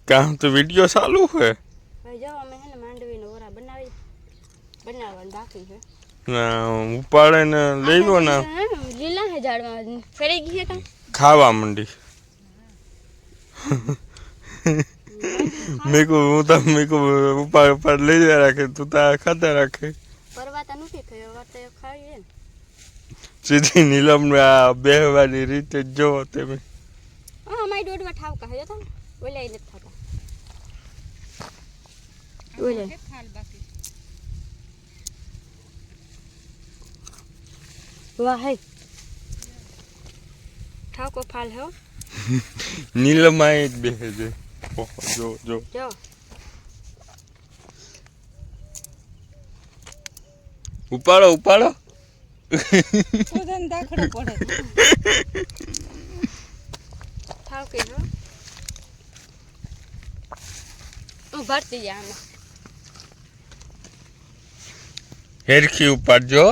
काम तो वीडियो चालू है भाई जाओ અમે હે ને માંડવીનો ઓરા બનાવવાનું બાકી છે ना उपाड़े ने ले लो ना લીલા હે ઝાડમાં ફરી ગઈ હે કાં खावा मंडी मेरे को ऊपर ऊपर ले जा रखे तू ता खाता रखे પરવાતા નથી થયો વાતે ખાઈએ ને सीधी नीलम में बेहवानी रीते जो તમે હા અમારી દોડવા ઠાવકા હે તો ઓલાઈ નથી થતા ઓલે ખાલ બાકી વાહ હે ઠાવકો ફાલ હે नीलम आए बेहे दे जो जो જો उपाड़ो उपाड़ो સુધન દાખલો પડે ઠાવકે હો હું ભરતી જા આમાં हेरखी ऊपर जो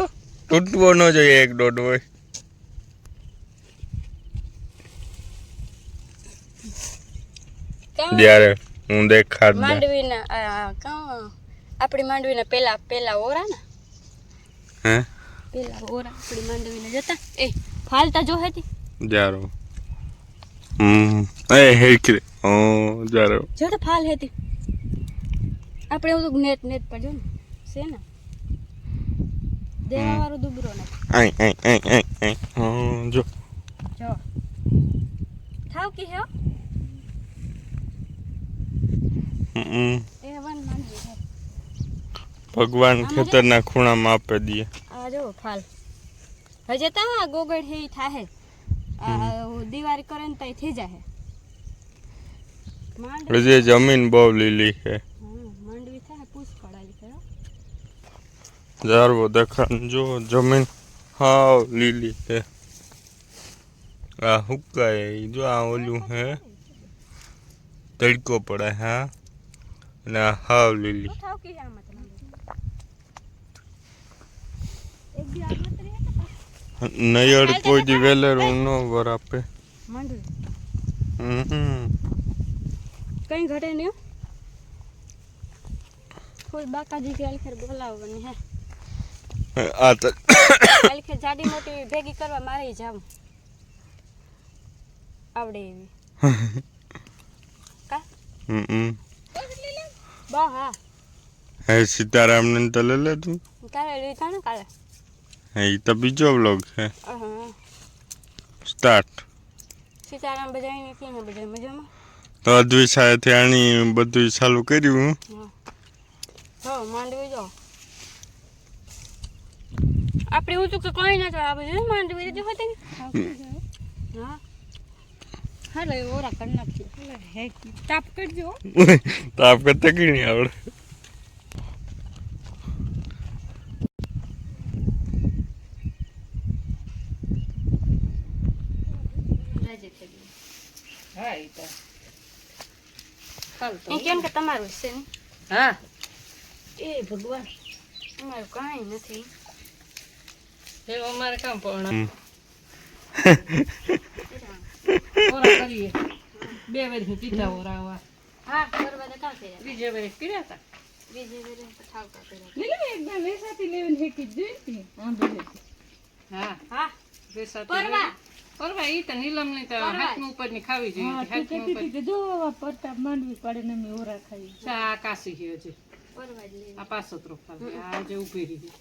टूटवो न જોઈએ એક દોડ હોય જ્યારે હું દેખાડ માંડવીના કાં આપણી માંડવીના પેલા ઓરા ને હે પેલા ઓરા આપણી માંડવીના જતા એ ફાલતા જો હતી જારો એ हेरखी ओ જારો જો તો ફાલ હતી આપણે એવું નેટ પર જો ને છે ને દેવા વાળો દુબરો ને આઈ આઈ આઈ આઈ જો જો થાવ કે હે એ વન માંડવી હે ભગવાન ખેતરના ખૂણામાં આપે દીએ આ જો ફાલ હજે તા ગોગળ હે થાહે આ દિવાળી કરે ને તઈ થઈ જાહે માંડવી હજી જમીન બહુ લીલી છે માંડવી થાય પૂછ પડાલી છે જારવો દેખાન જો જમીન હાવ લીલી છે આ હુકાય જો આ ઓલું હે તડકો પડે હા અને આ હાવ લીલી થાવ કે આમાં તમને એક દી આ મતરી હે નયડ કોઈ દી વેલેરું ન વર આપે માંડવી કઈ ઘટે નહીં ફૂલ બાકાજી કે અલખેર બોલાવવાની હે આ તો અલખેર જાડી મોટી ભેગી કરવા મારે જાવ આવડે એવી કા બા હા હે સીતારામ ને તો લે લે તું કાલે લીધા ને કાલે હે ઈ તો બીજો વ્લોગ છે હા સ્ટાર્ટ સીતારામ બજાઈને કેમ બધા મજામાં તો અદ્વી સાથે આની બધું ચાલુ કર્યું હા માંડવી જો આપણે એવું તો કોઈ ના તો આ બધું માંડવી જો હતી હા હાલો એ ઓરા કરી નાખીએ હે તાપ કરજો તો આપ કરતા કે નહીં આવડે હા ઈ તો એ કેમ કે તમારું છે ને હા એ ભગવાન અમારું કાંઈ નથી એ અમારે કામ પણ ઓરા કરીએ બે વર્ષની પીઠા ઓરાવા હા કરવા દે કાં કર્યા બીજે વર્ષ કર્યા હતા બીજી વાર ઠાવકા કર્યા લીલે એકદમ વેસાતી લેવીને હેકી જ જોઈતી હા હા વેસાતી પરવા પરવા ઈ તો નીલમ ની તો હાથમાં ઉપરની ખાવી જોઈએ હાથમાં ઉપર જો પરતા માંડવી પડે ને અમે ઓરા ખાઈ ચા આકાશી છે હજી પરવા જ લેવી આ પાસો ત્રોફા આ જે ઊભી રહી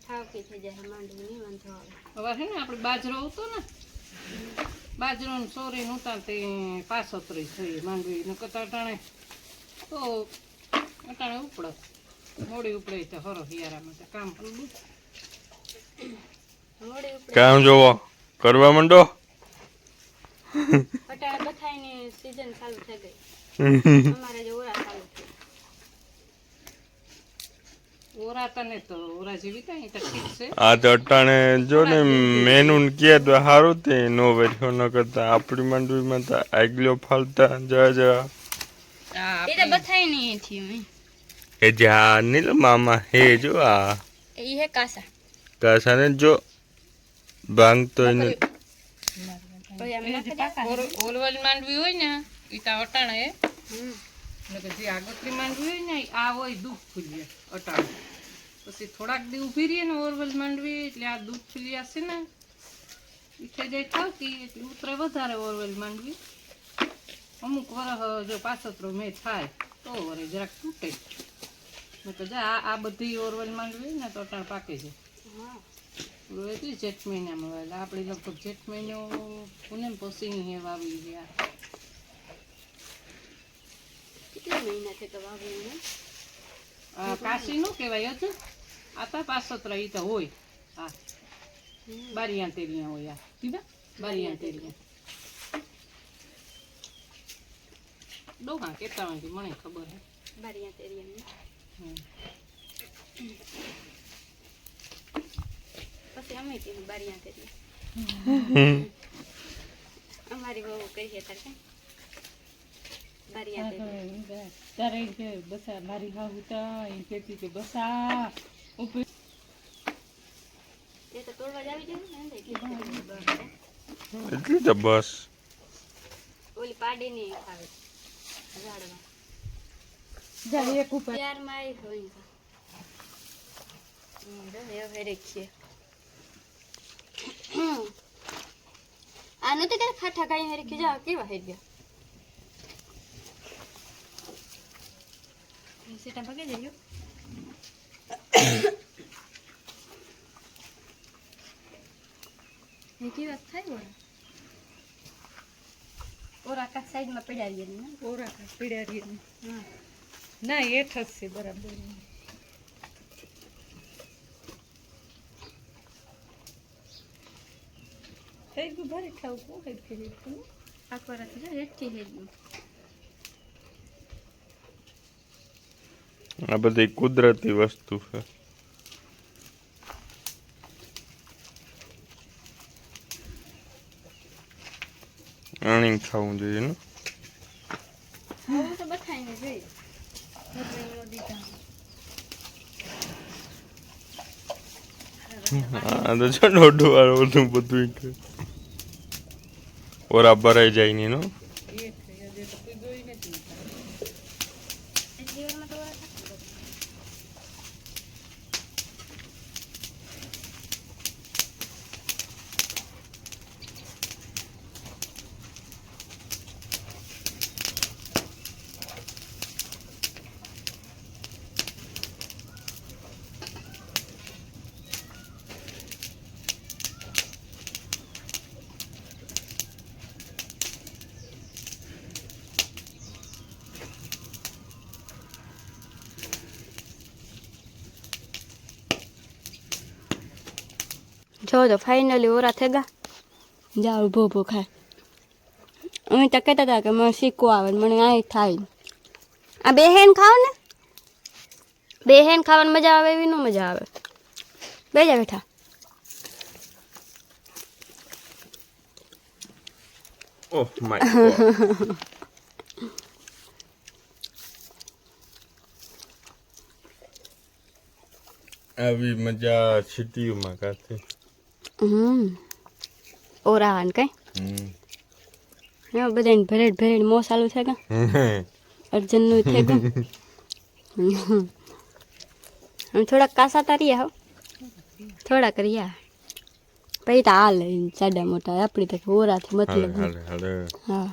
ઠાવકી થઈ જાય માંડવી નહીં વાંધો આવે હવે છે ને આપણે બાજરો હતો ને બાજરો ને સોરી નહોતા તે પાસોતરી થઈ માંડવી ને કટાણે તો અટાણે ઉપડે મોડી ઉપડે તો હરો હિયારામાં તો કામ કરવું મોડી ઉપર કામ જોવો કરવા માંડો અટાણે બથાઈની સીઝન ચાલુ થઈ ગઈ અમારે જે ઓરા ચાલુ થઈ ઓરા તને તો ઓરા જેવી કઈ તો ઠીક છે આ તો અટાણે જો ને મેનુ કે તો સારું તે નો વર્યો ન કરતા આપણી માંડવીમાં તો આગલો ફાલતા જા જા એ તો બથાઈની થી એ જા નીલ મામા હે જો આ એ હે કાસા કાસાને જો ભાંગ તો એને પછી અમે નાખી દઈએ. ઓલવાળી માંડવી હોય ને ઈ તા અટાણે હે હમ ને જે આગળની માંડવી હોય ને આ હોય દૂધ ફૂલિયા અટાણે પછી થોડાક દી ઊભી રહીએ ને ઓરવલ માંડવી એટલે આ દૂધ ફૂલિયા છે ને ઈ થઈ જાય ઠાવકી એટલે ઉતરે વધારે ઓરવલ માંડવી અમુક વરહ જો પાછતરો મેં થાય તો વરે જરાક તૂટે ને તો જા આ બધી ઓરવલ માંડવી ને તો અટાણ પાકે છે હા એટલી જેઠ મહિનામાં વાવેલા આપણે લગભગ જેઠ મહિનો પૂનમ પછી હે વાવી ગયા કેટલા મહિના છે તો વાવ્યું આ કાશી નું કહેવાય હજુ આ તો પાછતરા ઈ તો હોય હા બારિયા તેરિયા હોય આ કીધા બારિયા તેરિયા ડોહા કેતા હોય મને ખબર હે બારિયા તેરિયા હમ. પછી અમે કીધું બારિયા તેરિયા અમારી બહુ કહીએ તાર કે બારિયા તેરિયા તારે એમ કે બસા મારી હાહુ તા એમ કહેતી કે બસા ઉપર એ તો તોડવા જ આવી જાય ને એટલી તો બસ ઓલી પાડી ની ખાવે ઝાડમાં જા એક ઉપર ત્યારમાં આવી હોય હવે રેખીએ આ નથી કે ખાઠા ગાય હરી જા કેવા હે ગયા સેટા ભાગે જઈયો એ કેવી વાત થાય બોલ ઓર આકાશ સાઈડમાં પડ્યા રહીએ ને ઓરા કા પીડ્યા રહીએ હા ના હેઠ જ છે બરાબર થઈ ગયું ભરે ખાવું કોણ કઈ ફેરી આખો રાખી જાય રેઠી હે ગયું આ બધી કુદરતી વસ્તુ છે આણી ખાવું જોઈએ ને હું તો બતાવીને જોઈ બદલાઈ દીધા આ તો છે દોઢું વાળું બધું કે ઓરા ભરાઈ જાય ની નો એ થઈ હજે તો કોઈ જોઈ નથી જીવનમાં તો ઓરા ખાતું જો તો ફાઇનલી ઓરા થઈ ગયા જા ઊભો ઊભો ખાય અમે તો કહેતા હતા કે મને શીખવું આવે મને અહીં થાય આ બે હેન ખાવ ને બે હેન ખાવાની મજા આવે એવી ન મજા આવે બે જા બેઠા ઓહ માય ગોડ આવી મજા સિટીમાં કાથી ઓરા આવે ને કઈ બધાને ભરેડ ભરેડ મોં ચાલુ છે કે અર્જનનું થઈ ગયું हम થોડાક કાસા તારીએ હો થોડાક રહ્યા પછી તો હાલ સાડા મોટા આપણી તો ઓરાથી મતલબ હાલે હાલે હા